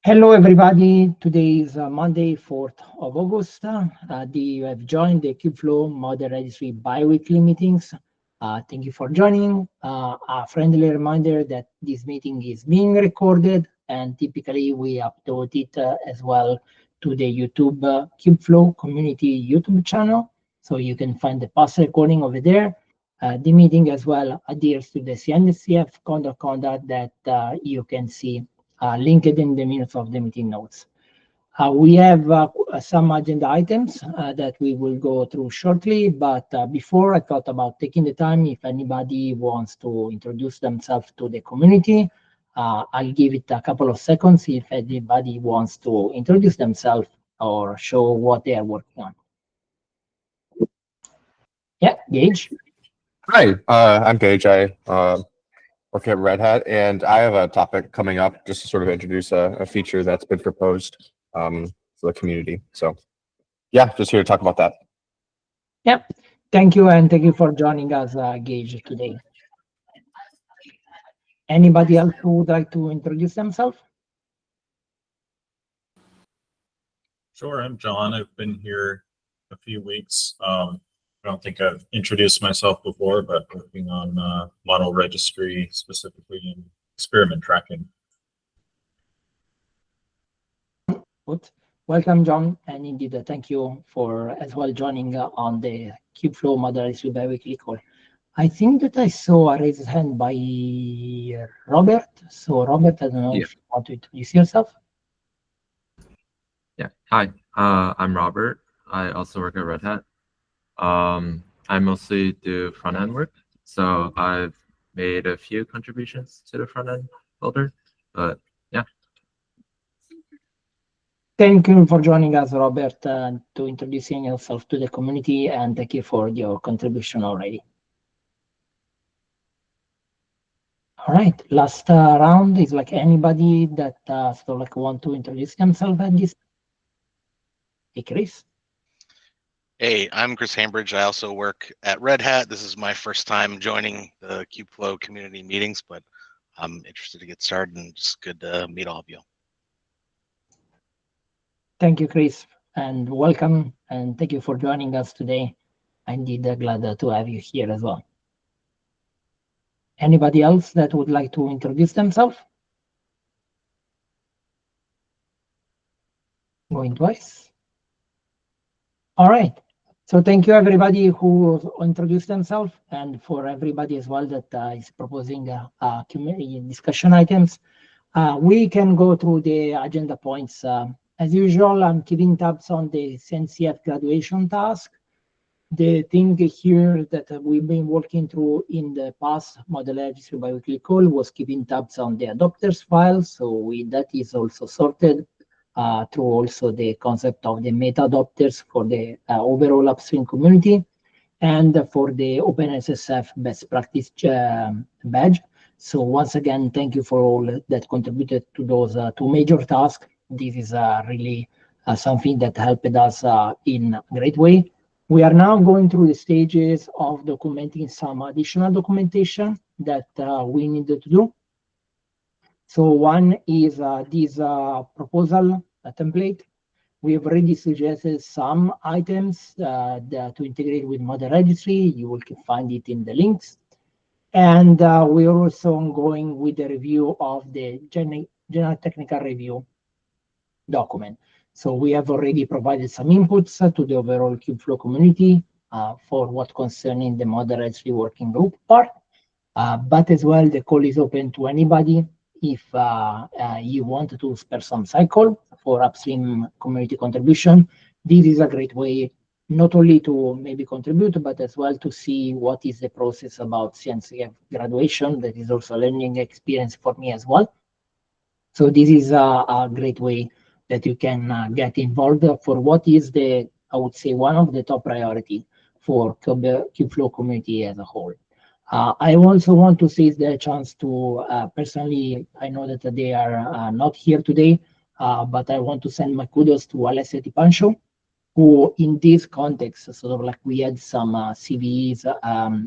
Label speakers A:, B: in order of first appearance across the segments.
A: Hello, everybody. Today is Monday, 4th of August. You have joined the Kubeflow Model Registry bi-weekly meetings. Thank you for joining. A friendly reminder that this meeting is being recorded, and typically we upload it as well to the YouTube Kubeflow community YouTube channel. So you can find the past recording over there. The meeting as well adheres to the CNCF code of conduct that you can see linked in the minutes of the meeting notes. We have some agenda items that we will go through shortly, but before I thought about taking the time, if anybody wants to introduce themselves to the community, I'll give it a couple of seconds if anybody wants to introduce themselves or show what they are working on. Yeah, Gage.
B: Hi, I'm Gage. I work at Red Hat, and I have a topic coming up just to sort of introduce a feature that's been proposed for the community. So, yeah, just here to talk about that.
A: Yeah, thank you, and thank you for joining us, Gage, today. Anybody else who would like to introduce themselves?
C: Sure, I'm John. I've been here a few weeks. I don't think I've introduced myself before, but working on Model Registry, specifically in experiment tracking.
A: Good. Welcome, John, and indeed, thank you for as well joining on the Kubeflow Model Registry bi-weekly call. I think that I saw a raised hand by Robert. So, Robert, I don't know if you want to introduce yourself.
D: Yeah, hi, I'm Robert. I also work at Red Hat. I mostly do front-end work, so I've made a few contributions to the front-end builder, but yeah.
A: Thank you for joining us, Robert, to introducing yourself to the community, and thank you for your contribution already. All right, last round is like anybody that sort of like want to introduce themselves at this. Hey, Chris.
E: Hey, I'm Chris Hambridge. I also work at Red Hat. This is my first time joining the Kubeflow community meetings, but I'm interested to get started and just good to meet all of you.
A: Thank you, Chris, and welcome, and thank you for joining us today. I'm indeed glad to have you here as well. Anybody else that would like to introduce themselves? Going twice. All right. So thank you, everybody who introduced themselves, and for everybody as well that is proposing community discussion items. We can go through the agenda points. As usual, I'm keeping tabs on the CNCF graduation task. The thing here that we've been working through in the past Model Registry bi-weekly call was keeping tabs on the adopters file. So that is also sorted through also the concept of the meta adopters for the overall upstream community and for the OpenSSF best practice badge. So once again, thank you for all that contributed to those two major tasks. This is really something that helped us in a great way. We are now going through the stages of documenting some additional documentation that we needed to do. So one is this proposal template. We have already suggested some items to integrate with Model Registry. You will find it in the links. And we are also ongoing with the review of the general technical review document. So we have already provided some inputs to the overall Kubeflow community for what concerning the Model Registry working group part. But as well, the call is open to anybody if you want to spare some cycle for upstream community contribution. This is a great way not only to maybe contribute, but as well to see what is the process about CNCF graduation. That is also a learning experience for me as well. So this is a great way that you can get involved for what is the, I would say, one of the top priority for Kubeflow community as a whole. I also want to seize the chance to personally, I know that they are not here today, but I want to send my kudos to Alessia Di Pancio, who in this context, sort of like we had some CVEs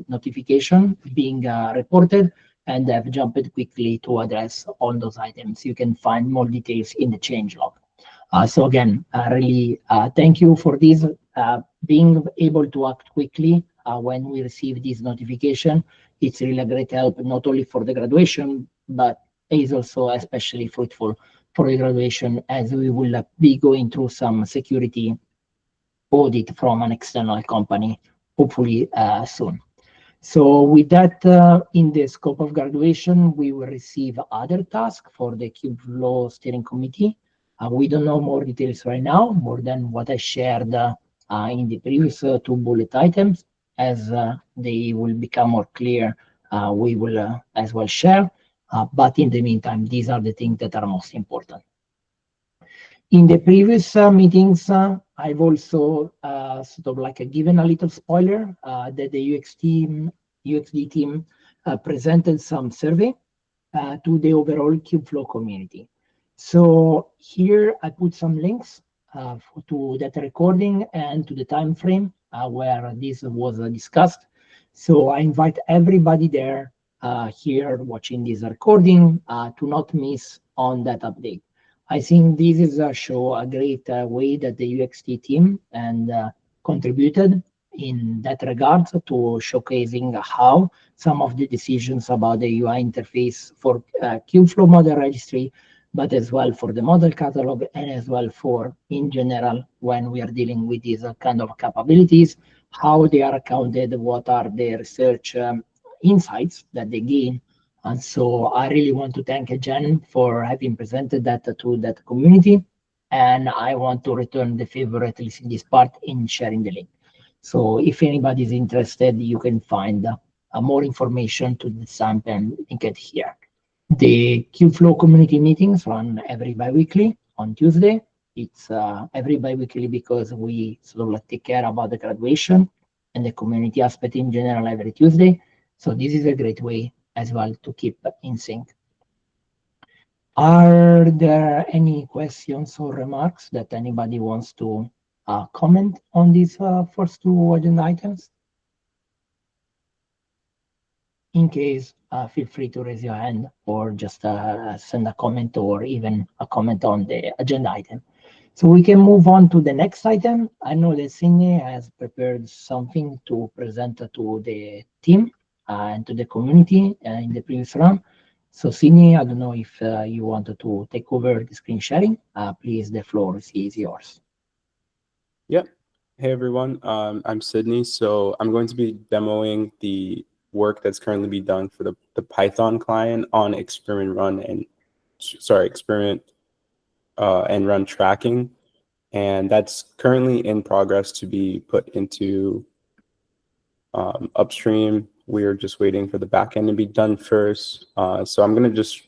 A: notification being reported, and I've jumped quickly to address all those items. You can find more details in the changelog. So again, really thank you for this, being able to act quickly when we receive this notification. It's really a great help, not only for the graduation, but is also especially fruitful for the graduation, as we will be going through some security audit from an external company, hopefully soon. So with that, in the scope of graduation, we will receive other tasks for the Kubeflow steering committee. We don't know more details right now, more than what I shared in the previous two bullet items. As they will become more clear, we will as well share. But in the meantime, these are the things that are most important. In the previous meetings, I've also sort of like given a little spoiler that the UXD team presented some survey to the overall Kubeflow community. So here I put some links to that recording and to the time frame where this was discussed. So I invite everybody there here watching this recording to not miss on that update. I think this is show a great way that the UXT team and contributed in that regard to showcasing how some of the decisions about the UI interface for Kubeflow model registry, but as well for the model catalog, and as well for in general when we are dealing with these kind of capabilities, how they are accounted, what are the research insights that they gain. And so I really want to thank Jen for having presented that to that community. And I want to return the favor, at least in this part, in sharing the link. So if anybody is interested, you can find more information to the sample and link it here. The Kubeflow community meetings run every bi-weekly on Tuesday. It's every bi-weekly because we sort of like take care about the graduation and the community aspect in general every Tuesday. So this is a great way as well to keep in sync. Are there any questions or remarks that anybody wants to comment on these first two agenda items? In case, feel free to raise your hand or just send a comment or even a comment on the agenda item. So we can move on to the next item. I know that Sydney has prepared something to present to the team and to the community in the previous round. So Sydney, I don't know if you wanted to take over the screen sharing. Please, the floor is yours.
F: Yep. Hey, everyone. I'm Sydney. So I'm going to be demoing the work that's currently being done for the Python client on experiment and run tracking. And that's currently in progress to be put into upstream. We're just waiting for the backend to be done first. So I'm going to just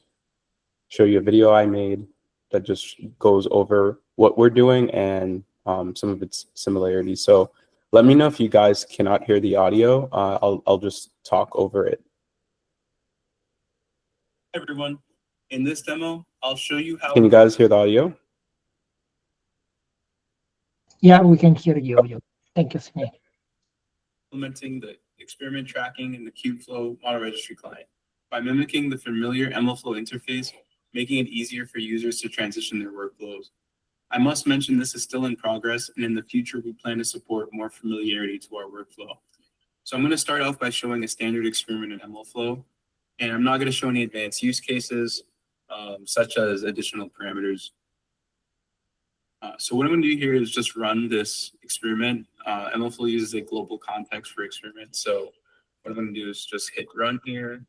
F: show you a video I made that just goes over what we're doing and some of its similarities. So let me know if you guys cannot hear the audio. I'll just talk over it. Hey everyone, in this demo, I'll show you how. Can you guys hear the audio?
A: Yeah, we can hear the audio. Thank you, Sydney.
F: Implementing the experiment tracking in the Kubeflow model registry client by mimicking the familiar MLflow interface, making it easier for users to transition their workflows. I must mention this is still in progress, and in the future, we plan to support more familiarity to our workflow. So I'm going to start off by showing a standard experiment in MLflow, and I'm not going to show any advanced use cases, such as additional parameters. So what I'm going to do here is just run this experiment. MLflow uses a global context for experiments. So what I'm going to do is just hit run here.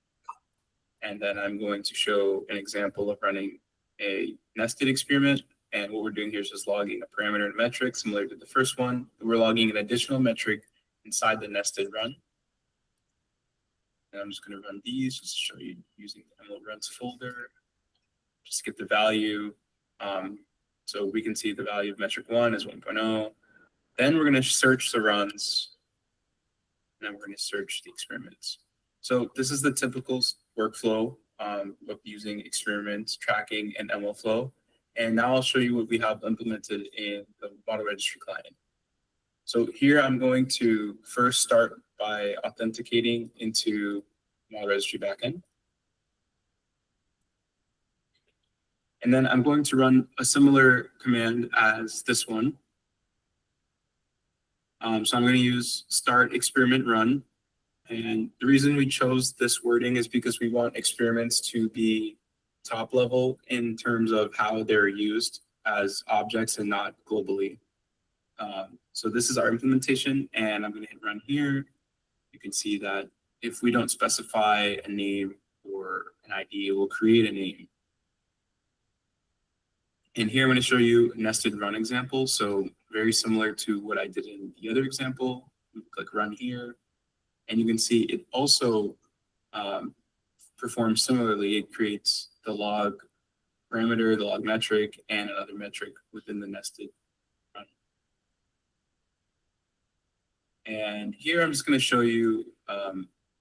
F: And then I'm going to show an example of running a nested experiment. And what we're doing here is just logging a parameter and metric similar to the first one. We're logging an additional metric inside the nested run. And I'm just going to run these just to show you using the ML runs folder. Just get the value. So we can see the value of metric 1 is 1.0. Then we're going to search the runs. And then we're going to search the experiments. So this is the typical workflow of using experiments, tracking, and MLflow. And now I'll show you what we have implemented in the model registry client. So here I'm going to first start by authenticating into model registry backend. And then I'm going to run a similar command as this one. So I'm going to use start experiment run. And the reason we chose this wording is because we want experiments to be top level in terms of how they're used as objects and not globally. So this is our implementation, and I'm going to hit run here. You can see that if we don't specify a name or an ID, it will create a name. And here I'm going to show you a nested run example. So very similar to what I did in the other example. We click run here, and you can see it also performs similarly. It creates the log parameter, the log metric, and another metric within the nested run. And here I'm just going to show you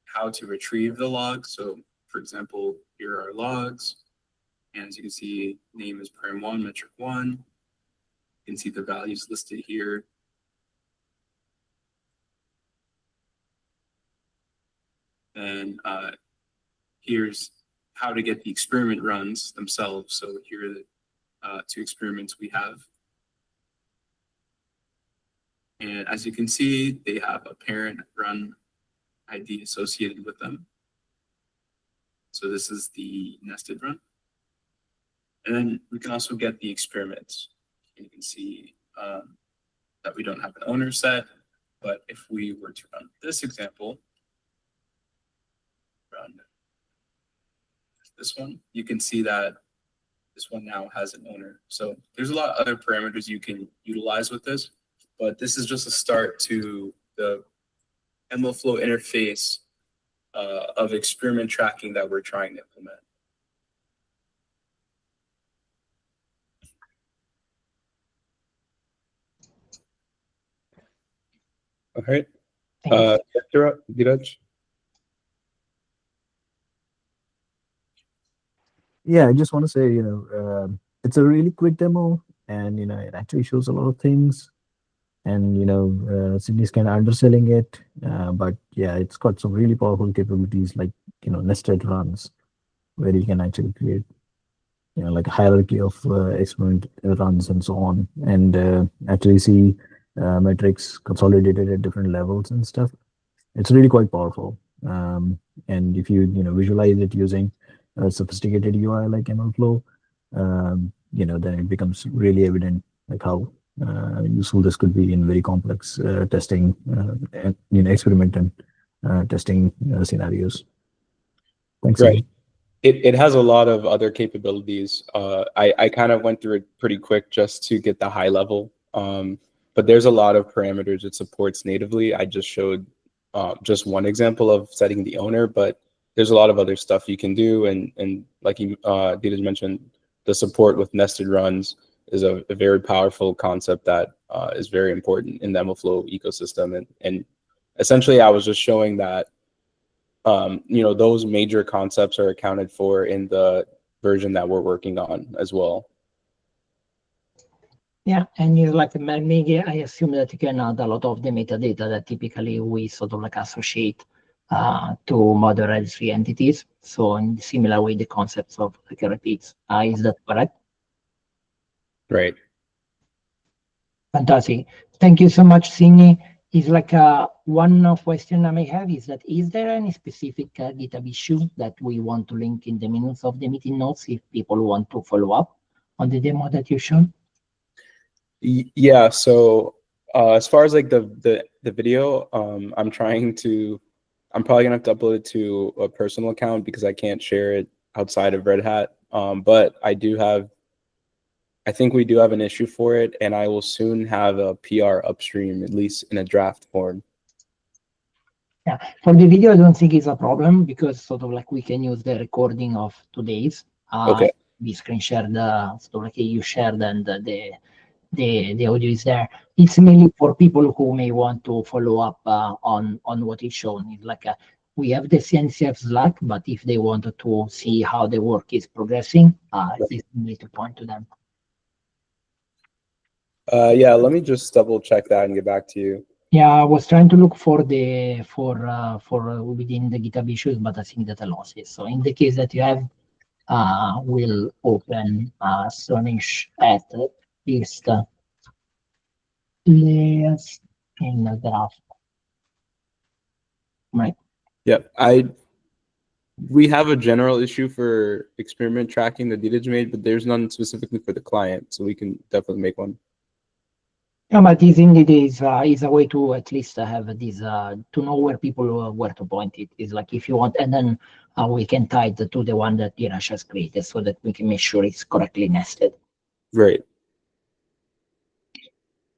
F: how to retrieve the log. So for example, here are our logs. And as you can see, name is param1, metric 1. You can see the values listed here. And here's how to get the experiment runs themselves. So here are the two experiments we have. And as you can see, they have a parent run ID associated with them. So this is the nested run. And then we can also get the experiments. And you can see that we don't have an owner set, but if we were to run this example, run this one, you can see that this one now has an owner. So there's a lot of other parameters you can utilize with this, but this is just a start to the MLflow interface of experiment tracking that we're trying to implement.
G: All right.
A: Thanks.
G: Dheeraj?
H: Yeah, I just want to say, it's a really quick demo, and it actually shows a lot of things, and Sydney's kind of underselling it, but yeah, it's got some really powerful capabilities like nested runs, where you can actually create like a hierarchy of experiment runs and so on, and actually see metrics consolidated at different levels and stuff. It's really quite powerful, and if you visualize it using a sophisticated UI like MLflow, then it becomes really evident like how useful this could be in very complex testing, and experiment and testing scenarios. Thanks.
G: Right. It has a lot of other capabilities. I kind of went through it pretty quick just to get the high level, but there's a lot of parameters it supports natively. I just showed just one example of setting the owner, but there's a lot of other stuff you can do. And like Dheeraj mentioned, the support with nested runs is a very powerful concept that is very important in the MLflow ecosystem. And essentially, I was just showing that those major concepts are accounted for in the version that we're working on as well.
A: Yeah, and you like maybe I assume that you can add a lot of the metadata that typically we sort of like associate to Model Registry entities. So in similar way, the concepts of like repeats. Is that correct?
G: Right.
A: Fantastic. Thank you so much, Sydney. Is like one question I may have is that is there any specific GitHub issue that we want to link in the minutes of the meeting notes if people want to follow up on the demo that you showed?
G: Yeah. So as far as like the video, I'm probably gonna have to upload it to a personal account because I can't share it outside of Red Hat. But I think we do have an issue for it, and I will soon have a PR upstream, at least in a draft form.
A: Yeah, for the video, I don't think it's a problem because sort of like we can use the recording of today's.
G: Okay.
A: We screen shared, sort of like you shared, and the audio is there. It's mainly for people who may want to follow up on what is shown. It's like we have the CNCF Slack, but if they wanted to see how the work is progressing, it's easy to point to them.
G: Yeah, let me just double check that and get back to you.
A: Yeah, I was trying to look for within the GitHub issues, but I think that I lost it. So in the case that you have will open Sonish at least layers in the graph. Right.
G: Yep. We have a general issue for experiment tracking that Dita's made, but there's none specifically for the client, so we can definitely make one.
A: Yeah, but this indeed is a way to at least have this to know where people where to point it. Is like if you want, and then we can tie it to the one that Dirash has created, so that we can make sure it's correctly nested.
G: Right.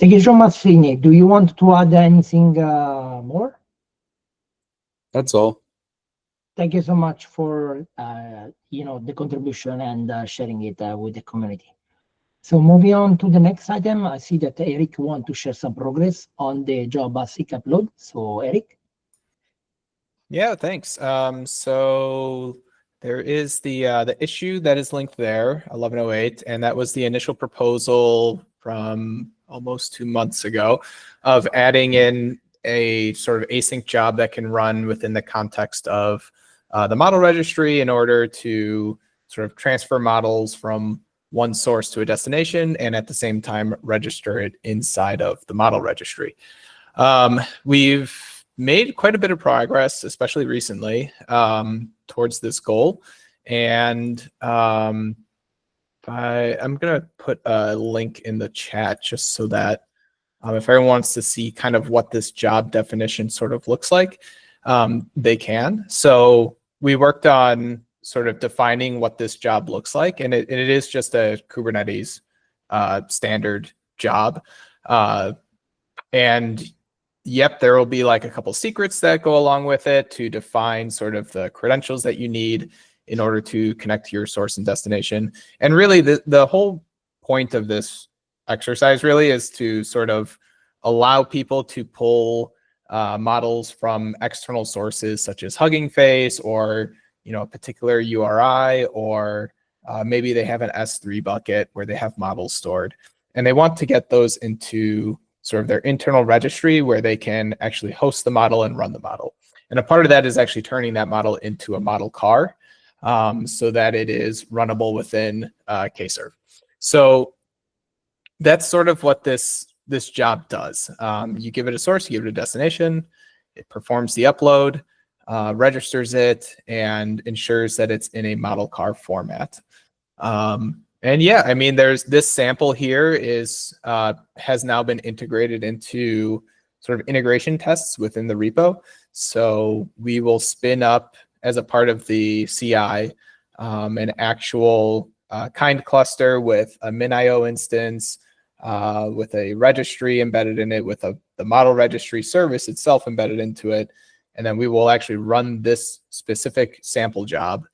A: Thank you so much, Srini. Do you want to add anything more?
G: That's all.
A: Thank you so much for the contribution and sharing it with the community. So moving on to the next item, I see that Eric wants to share some progress on the job seek upload. So Eric.
I: Yeah, thanks. So there is the issue that is linked there, 1108, and that was the initial proposal from almost 2 months ago of adding in a sort of async job that can run within the context of the model registry in order to sort of transfer models from one source to a destination and at the same time register it inside of the model registry. We've made quite a bit of progress, especially recently, towards this goal. And I'm going to put a link in the chat just so that if everyone wants to see kind of what this job definition sort of looks like, they can. So we worked on sort of defining what this job looks like, and it is just a Kubernetes standard job. And yep, there will be like a couple secrets that go along with it to define sort of the credentials that you need in order to connect to your source and destination. And really the whole point of this exercise really is to sort of allow people to pull models from external sources such as Hugging Face or a particular URI, or maybe they have an S3 bucket where they have models stored. And they want to get those into sort of their internal registry where they can actually host the model and run the model. And a part of that is actually turning that model into a model car so that it is runnable within Kserve. So that's sort of what this job does. You give it a source, you give it a destination, it performs the upload, registers it, and ensures that it's in a model car format. And yeah, I mean, there's this sample here has now been integrated into sort of integration tests within the repo. So we will spin up as a part of the CI an actual kind cluster with a min.io instance, with a registry embedded in it, with the model registry service itself embedded into it. And then we will actually run this specific sample job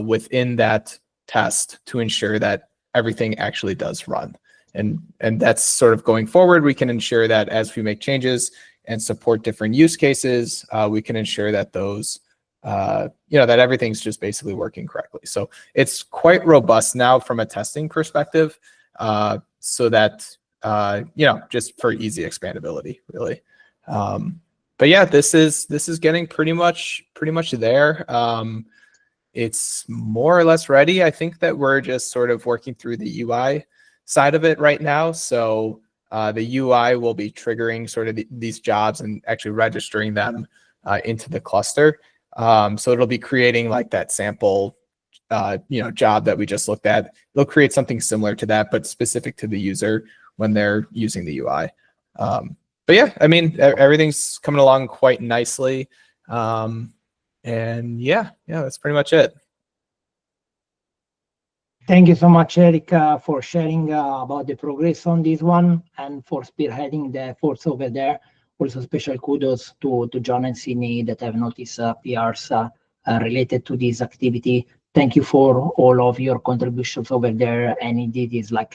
I: within that test to ensure that everything actually does run. And that's sort of going forward. We can ensure that as we make changes and support different use cases, we can ensure that those, that everything's just basically working correctly. So it's quite robust now from a testing perspective, so that, just for easy expandability, really. But yeah, this is getting pretty much there. It's more or less ready. I think that we're just sort of working through the UI side of it right now. So the UI will be triggering sort of these jobs and actually registering them into the cluster. So it'll be creating like that sample, job that we just looked at. It'll create something similar to that, but specific to the user when they're using the UI. But yeah, I mean, everything's coming along quite nicely. And yeah, that's pretty much it.
A: Thank you so much, Eric, for sharing about the progress on this one and for spearheading the efforts over there. Also, special kudos to John and Sydney that have noticed PRs related to this activity. Thank you for all of your contributions over there. And indeed, is like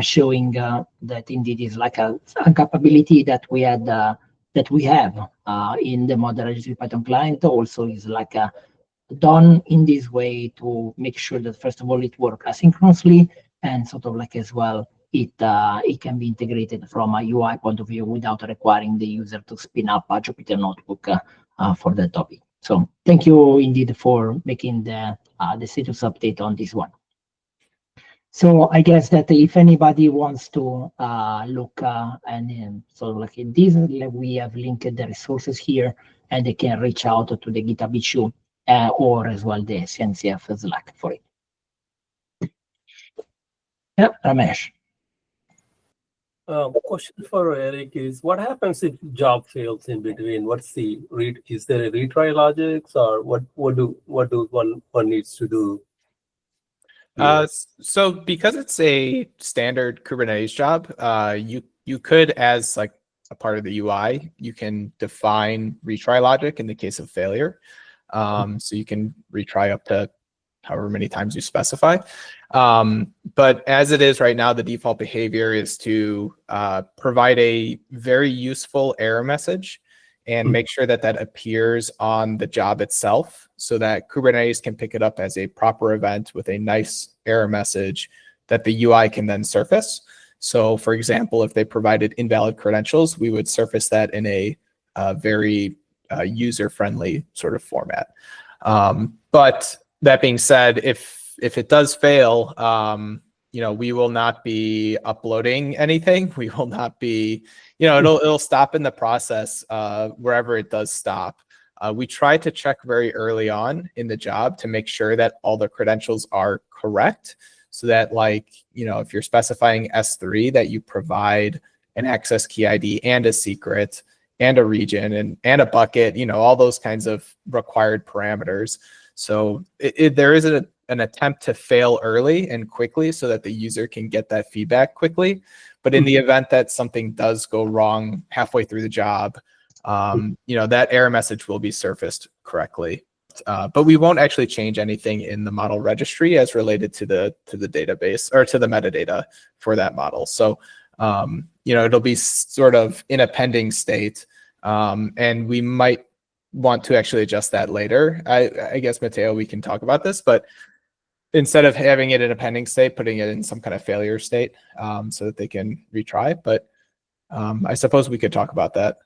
A: showing that indeed is like a capability that we had that we have in the Model Registry Python client. Also, is like done in this way to make sure that first of all it works asynchronously, and sort of like as well it can be integrated from a UI point of view without requiring the user to spin up a Jupyter notebook for that topic. So thank you indeed for making the status update on this one. So I guess that if anybody wants to look and sort of like in this, we have linked the resources here, and they can reach out to the GitHub issue or as well the CNCF Slack for it. Yeah, Ramesh.
J: Question for Eric is, what happens if job fails in between? What's the is there a retry logics, or what one needs to do?
I: So because it's a standard Kubernetes job, you could, as like a part of the UI, you can define retry logic in the case of failure. So you can retry up to however many times you specify. But as it is right now, the default behavior is to provide a very useful error message and make sure that that appears on the job itself so that Kubernetes can pick it up as a proper event with a nice error message that the UI can then surface. So for example, if they provided invalid credentials, we would surface that in a very user-friendly sort of format. But that being said, if it does fail, we will not be uploading anything. We will not be, it'll stop in the process wherever it does stop. We try to check very early on in the job to make sure that all the credentials are correct, so that if you're specifying S3, that you provide an access key ID and a secret and a region and a bucket, all those kinds of required parameters. So there is an attempt to fail early and quickly so that the user can get that feedback quickly. But in the event that something does go wrong halfway through the job, that error message will be surfaced correctly. But we won't actually change anything in the model registry as related to the database or to the metadata for that model. So it'll be sort of in a pending state, and we might want to actually adjust that later. I guess, Matteo, we can talk about this, but instead of having it in a pending state, putting it in some kind of failure state so that they can retry. But I suppose we could talk about that.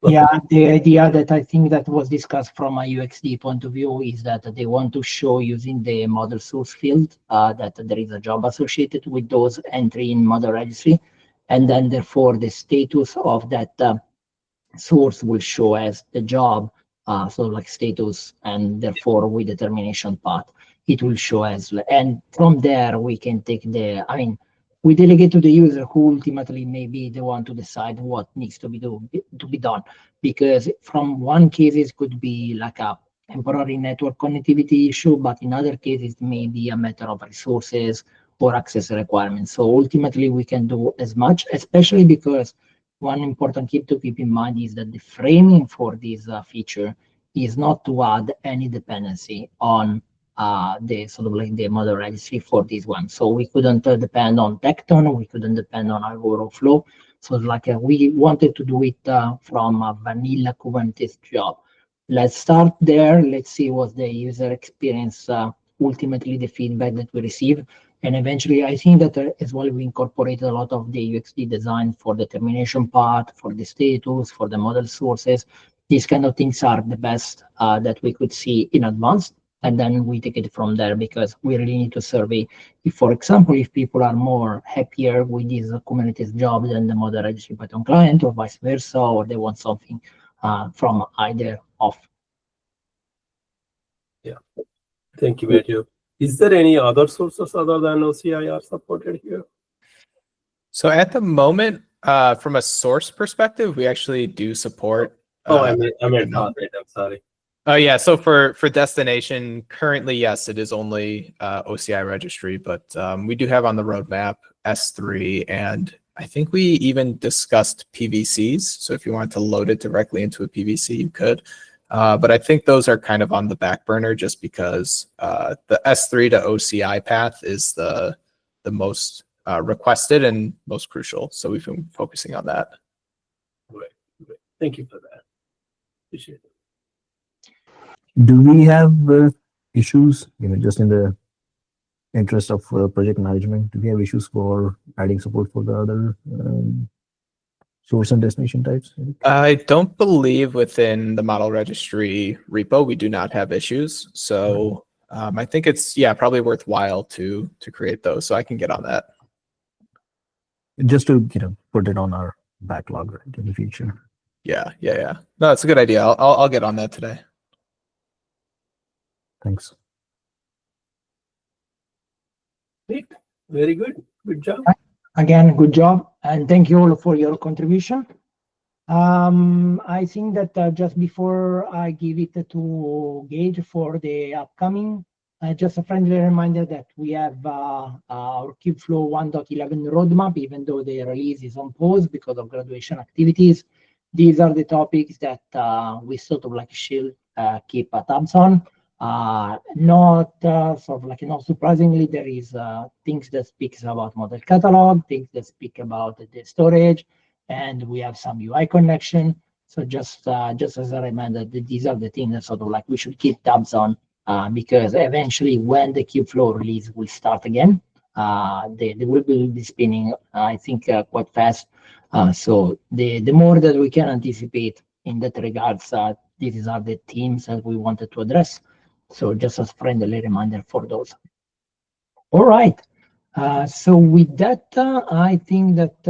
A: Yeah, the idea that I think that was discussed from a UXD point of view is that they want to show using the model source field that there is a job associated with those entry in model registry, and then therefore the status of that source will show as the job, so like status, and therefore with determination path, it will show as, and from there we can take we delegate to the user who ultimately may be the one to decide what needs to be done. Because from one case it could be like a temporary network connectivity issue, but in other cases it may be a matter of resources or access requirements. So ultimately we can do as much, especially because one important tip to keep in mind is that the framing for this feature is not to add any dependency on the sort of like the model registry for this one. So we couldn't depend on Tecton, we couldn't depend on Agora Flow. So like we wanted to do it from a vanilla Kubernetes job. Let's start there. Let's see what the user experience, ultimately the feedback that we receive. And eventually, I think that as well, we incorporated a lot of the UXD design for the termination part, for the status, for the model sources. These kind of things are the best that we could see in advance. And then we take it from there, because we really need to survey if, for example, if people are more happier with this Kubernetes job than the model registry Python client, or vice versa, or they want something from either of.
J: Yeah. Thank you, Matthew. Is there any other sources other than OCI are supported here?
I: So at the moment, from a source perspective, we actually do support.
J: I meant I'm sorry.
I: Oh yeah, so for destination, currently, yes, it is only OCI registry, but we do have on the roadmap S3, and I think we even discussed PVCs. So if you wanted to load it directly into a PVC, you could. But I think those are kind of on the back burner just because the S3 to OCI path is the most requested and most crucial. So we've been focusing on that.
J: Right. Thank you for that. Appreciate it.
H: Do we have issues, just in the interest of project management, do we have issues for adding support for the other source and destination types?
I: I don't believe within the model registry repo we do not have issues. So I think it's probably worthwhile to create those. So I can get on that.
H: Just to put it on our backlog right in the future.
I: Yeah. No, that's a good idea. I'll get on that today.
H: Thanks.
J: Great. Very good. Good job.
A: Again, good job, and thank you all for your contribution. I think that just before I give it to Gage for the upcoming, just a friendly reminder that we have our Kubeflow 1.11 roadmap, even though the release is on pause because of graduation activities. These are the topics that we sort of like should keep tabs on. Not surprisingly, there is things that speaks about model catalog, things that speak about the storage, and we have some UI connection. So just as a reminder, that these are the things that sort of like we should keep tabs on because eventually when the Kubeflow release will start again, they will be spinning, I think, quite fast. So the more that we can anticipate in that regards, these are the themes that we wanted to address. So just as friendly reminder for those. All right. So with that, I think that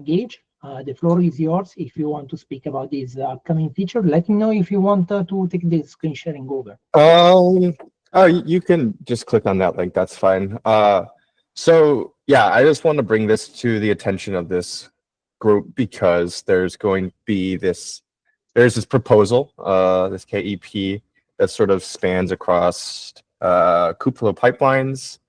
A: Gage, the floor is yours. If you want to speak about this upcoming feature, let me know if you want to take the screen sharing over.
B: You can just click on that link. That's fine. So yeah, I just want to bring this to the attention of this group because there's this proposal, this KEP, that sort of spans across Kubeflow pipelines,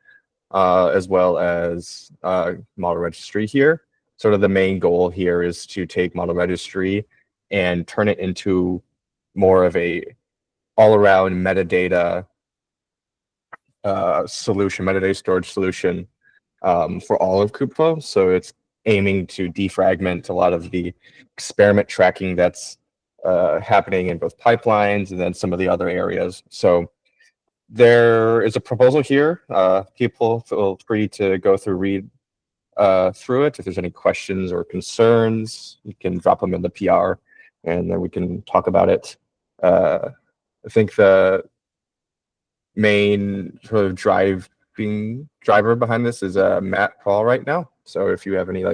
B: as well as Model Registry here. Sort of the main goal here is to take Model Registry and turn it into more of a all-around metadata solution, metadata storage solution for all of Kubeflow. So it's aiming to defragment a lot of the experiment tracking that's happening in both pipelines and then some of the other areas. So there is a proposal here. People feel free to go read through it. If there's any questions or concerns, you can drop them in the PR and then we can talk about it. I think the main sort of driver behind this is Matt Paul right now. So if you have any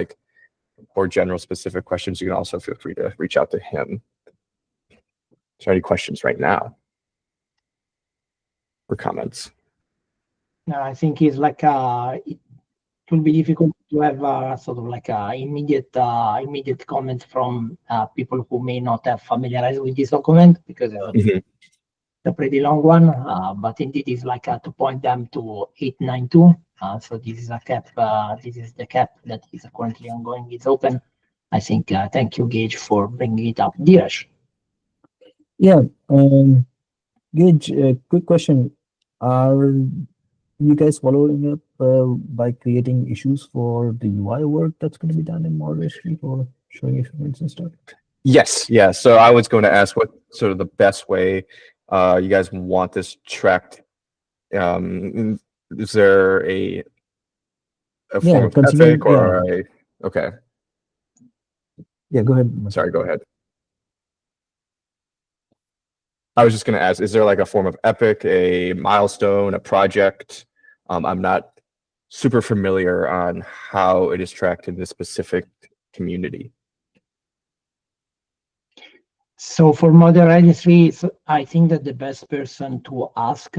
B: more general specific questions, you can also feel free to reach out to him. Is there any questions right now or comments?
A: No, I think it's it will be difficult to have sort of immediate comment from people who may not have familiarized with this document because it's a pretty long one. But indeed, it's to point them to 892. So this is a cap. This is the cap that is currently ongoing. It's open. I think. Thank you, Gage, for bringing it up. Dheeraj.
H: Yeah, Gage, quick question. Are you guys following up by creating issues for the UI work that's going to be done in Model Registry for showing experiments and stuff?
B: Yes, yeah. So I was going to ask what sort of the best way you guys want this tracked. Is there a form of Epic or okay?
H: Yeah, go ahead.
B: Sorry, go ahead. I was just going to ask, is there a form of Epic, a milestone, a project? I'm not super familiar on how it is tracked in this specific community.
A: So for Model Registry, I think that the best person to ask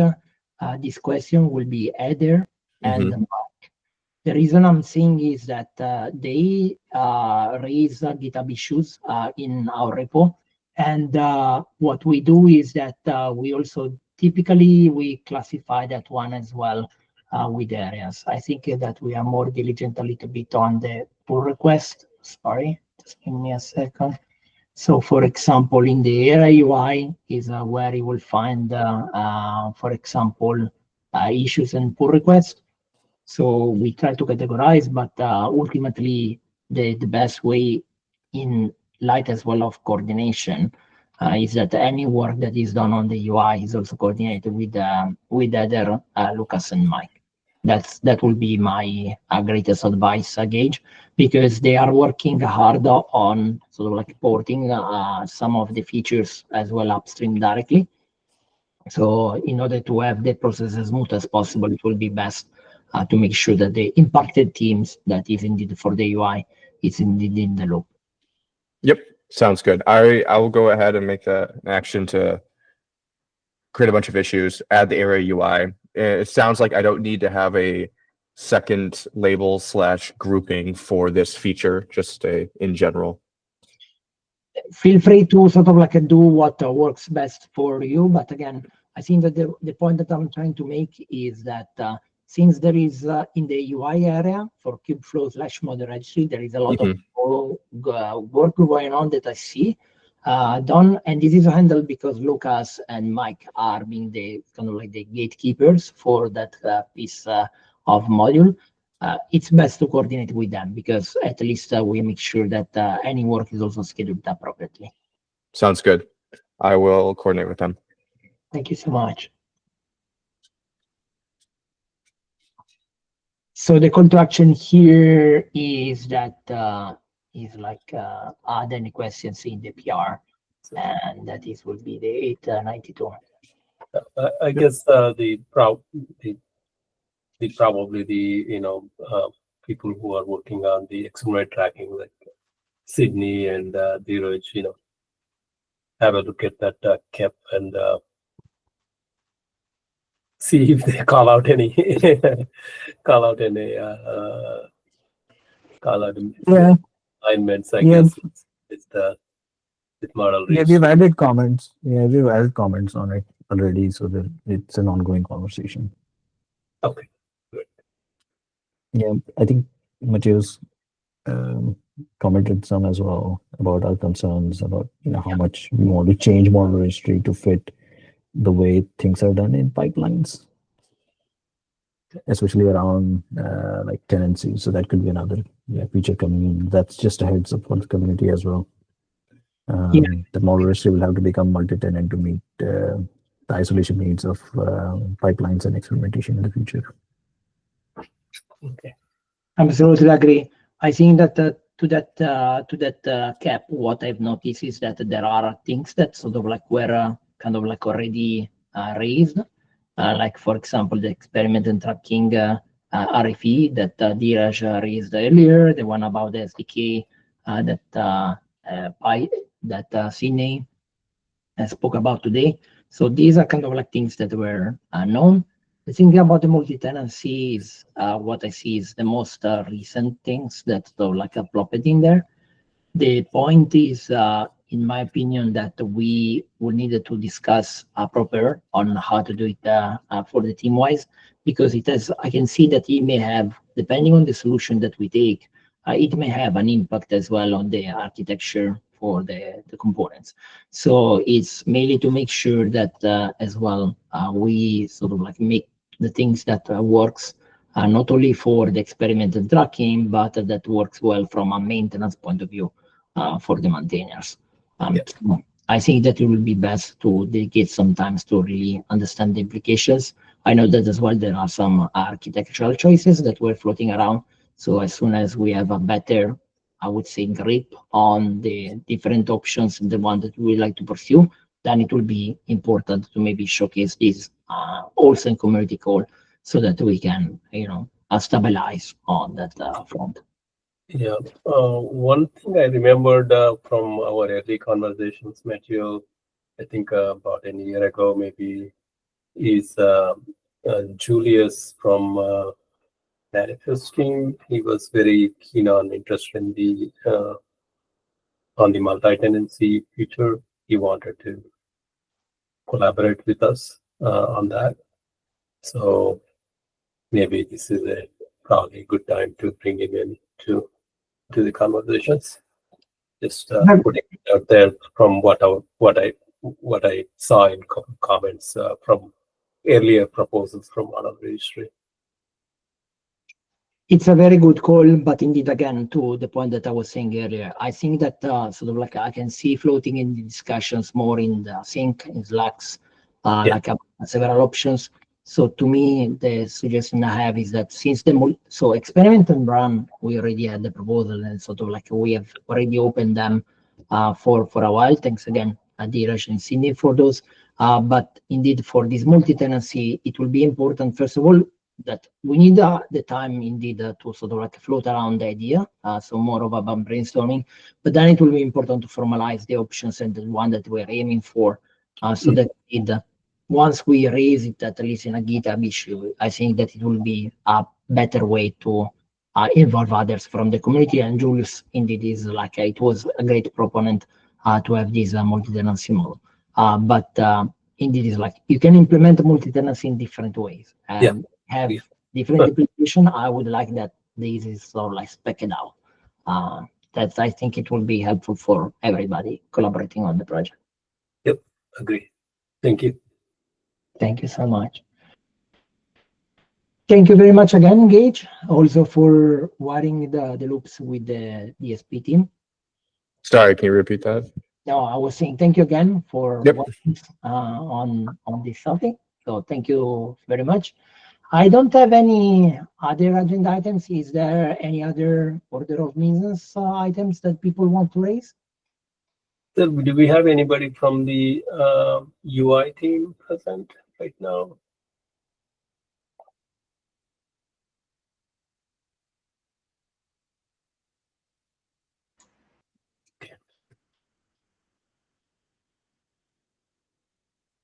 A: this question will be Eder and Mark. The reason I'm saying is that they raise GitHub issues in our repo. And what we do is that we also typically classify that one as well with areas. I think that we are more diligent a little bit on the pull request. Sorry, just give me a second. So for example, in the area UI is where you will find, for example, issues and pull requests. So we try to categorize, but ultimately the best way in light as well of coordination is that any work that is done on the UI is also coordinated with other Lucas and Mike. That will be my greatest advice, Gage, because they are working hard on sort of like porting some of the features as well upstream directly. So in order to have the process as smooth as possible, it will be best to make sure that the impacted teams that is indeed for the UI is indeed in the loop.
B: Yep, sounds good. I will go ahead and make an action to create a bunch of issues, add the area UI. It sounds like I don't need to have a second label / grouping for this feature, just in general.
A: Feel free to sort of like do what works best for you. But again, I think that the point that I'm trying to make is that since there is in the UI area for Kubeflow / Model Registry, there is a lot of work going on that I see done, and this is handled because Lucas and Mike are being the kind of like the gatekeepers for that piece of module. It's best to coordinate with them because at least we make sure that any work is also scheduled appropriately.
B: Sounds good. I will coordinate with them.
A: Thank you so much. So the call to action here is that add any questions in the PR, and that is will be the 892.
J: I guess probably the people who are working on the accelerate tracking, like Sydney and Dheeraj, have a look at that KEP and see if they call out any alignments, I guess, with Model
H: Yeah,
J: Registry.
H: we've added comments. Yeah, we've added comments on it already, so that it's an ongoing conversation.
J: Okay, good.
H: Yeah, I think Mateus commented some as well about our concerns about how much we want to change Model Registry to fit the way things are done in pipelines, especially around like tenancy. So that could be another feature coming in. That's just a heads up for the community as well. The Model Registry will have to become multi-tenant to meet the isolation needs of pipelines and experimentation in the future.
J: Okay.
A: Absolutely agree. I think that to that cap, what I've noticed is that there are things that sort of like were kind of like already raised, like for example the experiment and tracking RFE that Dheeraj raised earlier, the one about the SDK that Sydney spoke about today. So these are kind of like things that were known. The thing about the multi-tenancy is what I see is the most recent things that like plopped in there. The point is, in my opinion, that we will need to discuss proper on how to do it for the team-wise, because it has. I can see that it may have, depending on the solution that we take, it may have an impact as well on the architecture for the components. So it's mainly to make sure that as well we sort of like make the things that works not only for the experimental tracking, but that works well from a maintenance point of view for the maintainers. I think that it will be best to dedicate some time to really understand the implications. I know that as well there are some architectural choices that were floating around. So as soon as we have a better, I would say, grip on the different options and the one that we would like to pursue, then it will be important to maybe showcase this also in community call so that we can, stabilize on that front.
J: Yeah. One thing I remembered from our early conversations, Matthew, I think about a year ago, maybe, is Julius from Manifest team. He was very keen on interest in the multi-tenancy feature. He wanted to collaborate with us on that. So maybe this is probably a good time to bring him in to the conversations. Just putting it out there from what I saw in comments from earlier proposals from Model Registry.
A: It's a very good call, but indeed, again, to the point that I was saying earlier, I think that sort of like I can see floating in the discussions more in the sync, in Slacks, like several options. So to me, the suggestion I have is that since so experiment and run, we already had the proposal and sort of like we have already opened them for a while. Thanks again, Dheeraj and Cindy for those. But indeed, for this multi-tenancy, it will be important, first of all, that we need the time indeed to sort of like float around the idea, so more of a brainstorming. But then it will be important to formalize the options and the one that we're aiming for, so that once we raise it, at least in a GitHub issue, I think that it will be a better way to involve others from the community. And Julius indeed is like, it was a great proponent to have this multi-tenancy model. But indeed is like, you can implement multi-tenancy in different ways and have different implementation. I would like that this is sort of like spec'd out. That I think it will be helpful for everybody collaborating on the project.
J: Yep, agree. Thank you.
A: Thank you so much. Thank you very much again, Gage, also for wiring the loops with the DSP team.
B: Sorry, can you repeat that?
A: No, I was saying thank you again for
B: Yep.
A: working on this topic. So thank you very much. I don't have any other agenda items. Is there any other order of business items that people want to raise?
J: So do we have anybody from the UI team present right now?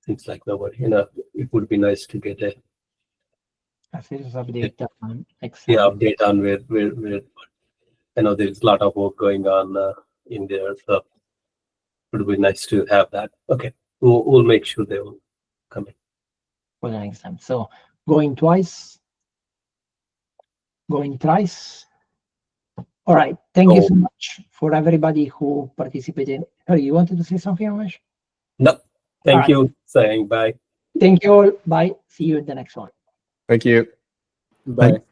J: Seems like nobody. It would be nice to get a
A: Status update on
J: update on where. I know there's a lot of work going on in there, so it would be nice to have that. Okay, we'll make sure they will come in
A: for the next time. So going twice, going thrice. All right. Thank you so much for everybody who participated. Oh, you wanted to say something, Ramesh?
J: No, thank
A: right.
J: you. Saying bye.
A: Thank you all. Bye. See you in the next one.
B: Thank you.
G: Bye.